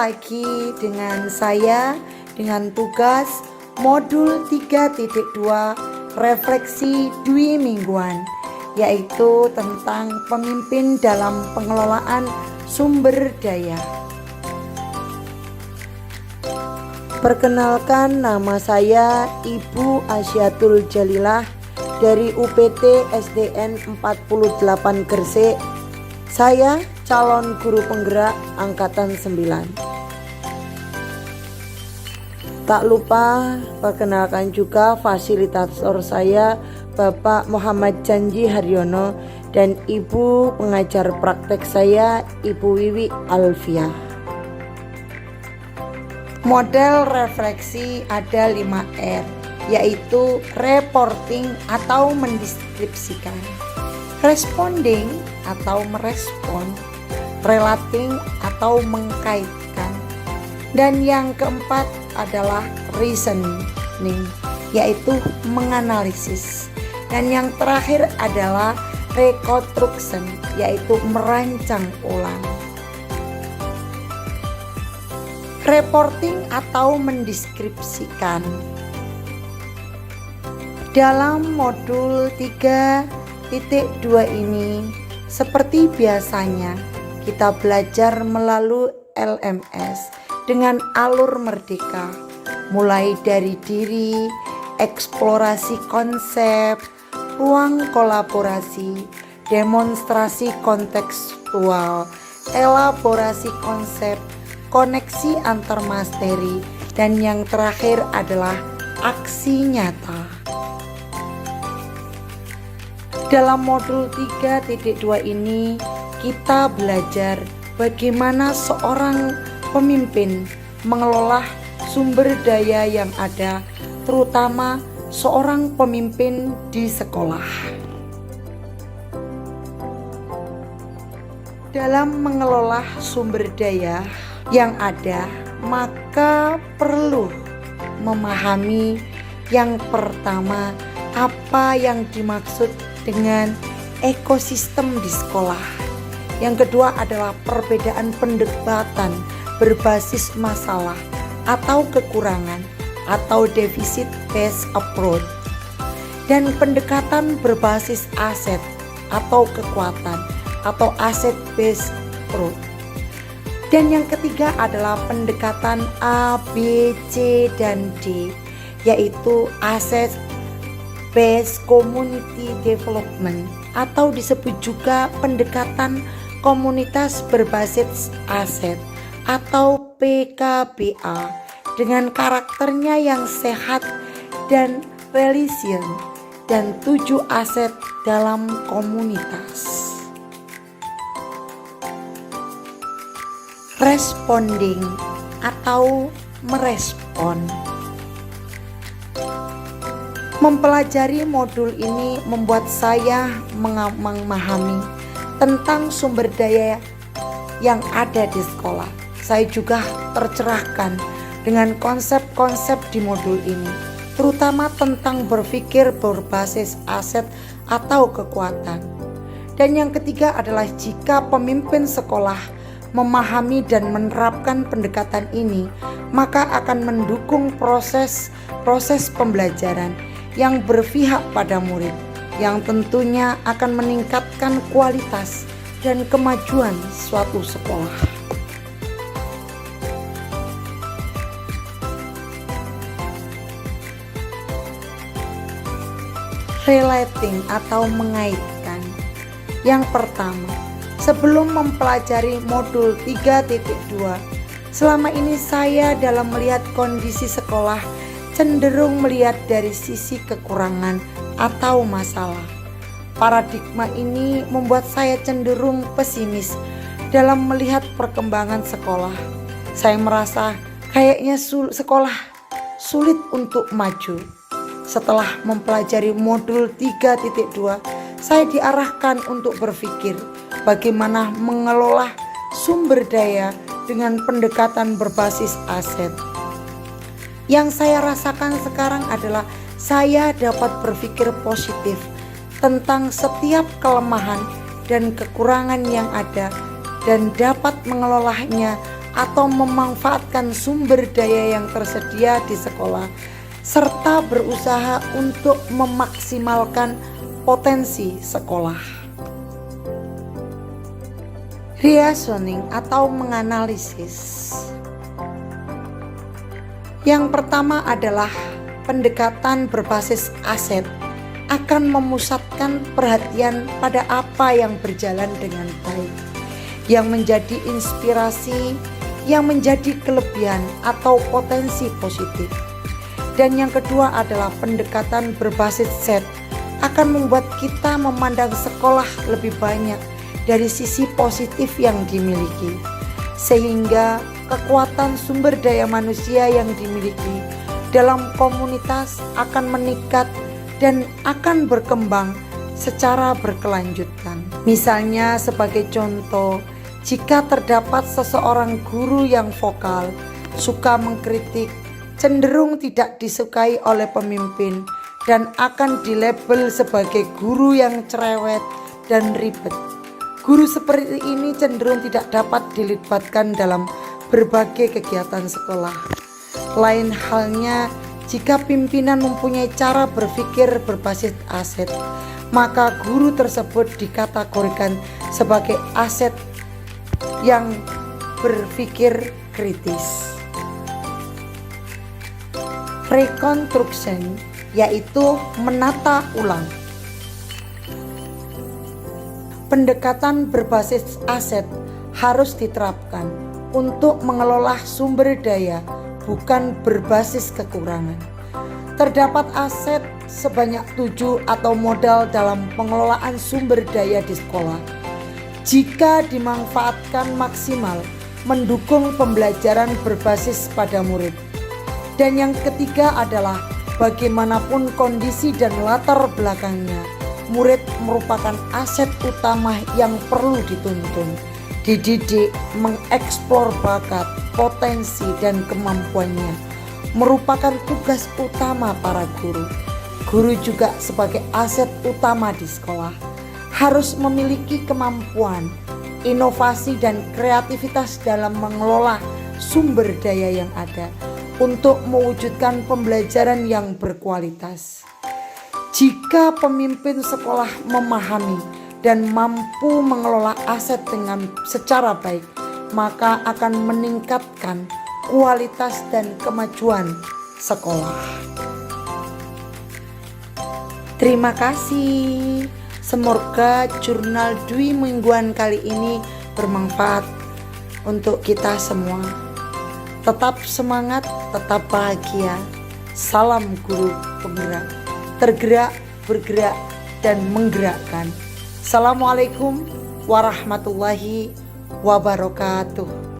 lagi dengan saya dengan tugas modul 3.2 refleksi dwi mingguan, yaitu tentang pemimpin dalam pengelolaan sumber daya. Perkenalkan, nama saya Ibu Asyatul Jalilah dari UPT SDN 48 Gresik. Saya calon guru penggerak angkatan 9. Tak lupa perkenalkan juga fasilitator saya Bapak Muhammad Janji Haryono dan Ibu pengajar praktek saya Ibu Wiwi Alfiah. Model refleksi ada 5R, yaitu reporting atau mendeskripsikan, responding atau merespon, relating atau mengkaitkan, dan yang keempat adalah reasoning, yaitu menganalisis, dan yang terakhir adalah reconstruction, yaitu merancang ulang. Reporting atau mendeskripsikan. Dalam modul 3.2 ini, seperti biasanya, kita belajar melalui LMS dengan alur merdeka, mulai dari diri, eksplorasi konsep, ruang kolaborasi, demonstrasi kontekstual, elaborasi konsep, koneksi antar materi, dan yang terakhir adalah aksi nyata. Dalam modul 3.2 ini kita belajar bagaimana seorang pemimpin mengelola sumber daya yang ada, terutama seorang pemimpin di sekolah. Dalam mengelola sumber daya yang ada, maka perlu memahami yang pertama, apa yang dimaksud dengan ekosistem di sekolah. Yang kedua adalah perbedaan pendekatan berbasis masalah atau kekurangan atau deficit based approach, dan pendekatan berbasis aset atau kekuatan atau asset based approach. Dan yang ketiga adalah pendekatan A, B, C, dan D, yaitu Asset Based Community Development, atau disebut juga pendekatan komunitas berbasis aset atau PKBA, dengan karakternya yang sehat dan resilient dan 7 aset dalam komunitas. Responding atau merespon. Mempelajari modul ini membuat saya memahami tentang sumber daya yang ada di sekolah. Saya juga tercerahkan dengan konsep-konsep di modul ini, terutama tentang berpikir berbasis aset atau kekuatan. Dan yang ketiga adalah jika pemimpin sekolah memahami dan menerapkan pendekatan ini, maka akan mendukung proses pembelajaran yang berpihak pada murid, yang tentunya akan meningkatkan kualitas dan kemajuan suatu sekolah. Relating atau mengaitkan. Yang pertama, sebelum mempelajari modul 3.2, selama ini saya dalam melihat kondisi sekolah cenderung melihat dari sisi kekurangan atau masalah. Paradigma ini membuat saya cenderung pesimis dalam melihat perkembangan sekolah. Saya merasa kayaknya sekolah sulit untuk maju. Setelah mempelajari modul 3.2, saya diarahkan untuk berpikir bagaimana mengelola sumber daya dengan pendekatan berbasis aset. Yang saya rasakan sekarang adalah saya dapat berpikir positif tentang setiap kelemahan dan kekurangan yang ada dan dapat mengelolanya atau memanfaatkan sumber daya yang tersedia di sekolah, serta berusaha untuk memaksimalkan potensi sekolah. Reasoning atau menganalisis. Yang pertama adalah pendekatan berbasis aset akan memusatkan perhatian pada apa yang berjalan dengan baik, yang menjadi inspirasi, yang menjadi kelebihan atau potensi positif. Dan yang kedua adalah pendekatan berbasis set akan membuat kita memandang sekolah lebih banyak dari sisi positif yang dimiliki, sehingga kekuatan sumber daya manusia yang dimiliki dalam komunitas akan meningkat dan akan berkembang secara berkelanjutan. Misalnya sebagai contoh, jika terdapat seseorang guru yang vokal, suka mengkritik, cenderung tidak disukai oleh pemimpin, dan akan dilabel sebagai guru yang cerewet dan ribet. Guru seperti ini cenderung tidak dapat dilibatkan dalam berbagai kegiatan sekolah. Lain halnya jika pimpinan mempunyai cara berpikir berbasis aset, maka guru tersebut dikategorikan sebagai aset yang berpikir kritis. Reconstruction yaitu menata ulang. Pendekatan berbasis aset harus diterapkan untuk mengelola sumber daya, bukan berbasis kekurangan. Terdapat aset sebanyak 7 atau modal dalam pengelolaan sumber daya di sekolah. Jika dimanfaatkan maksimal, mendukung pembelajaran berbasis pada murid. Dan yang ketiga adalah bagaimanapun kondisi dan latar belakangnya, murid merupakan aset utama yang perlu dituntun, dididik, mengeksplor bakat, potensi, dan kemampuannya merupakan tugas utama para guru. Guru juga sebagai aset utama di sekolah harus memiliki kemampuan, inovasi, dan kreativitas dalam mengelola sumber daya yang ada untuk mewujudkan pembelajaran yang berkualitas. Jika pemimpin sekolah memahami dan mampu mengelola aset dengan secara baik, maka akan meningkatkan kualitas dan kemajuan sekolah. Terima kasih. Semoga jurnal Dwi mingguan kali ini bermanfaat untuk kita semua. Tetap semangat, tetap bahagia. Salam guru penggerak, tergerak, bergerak, dan menggerakkan. Assalamualaikum warahmatullahi wabarakatuh.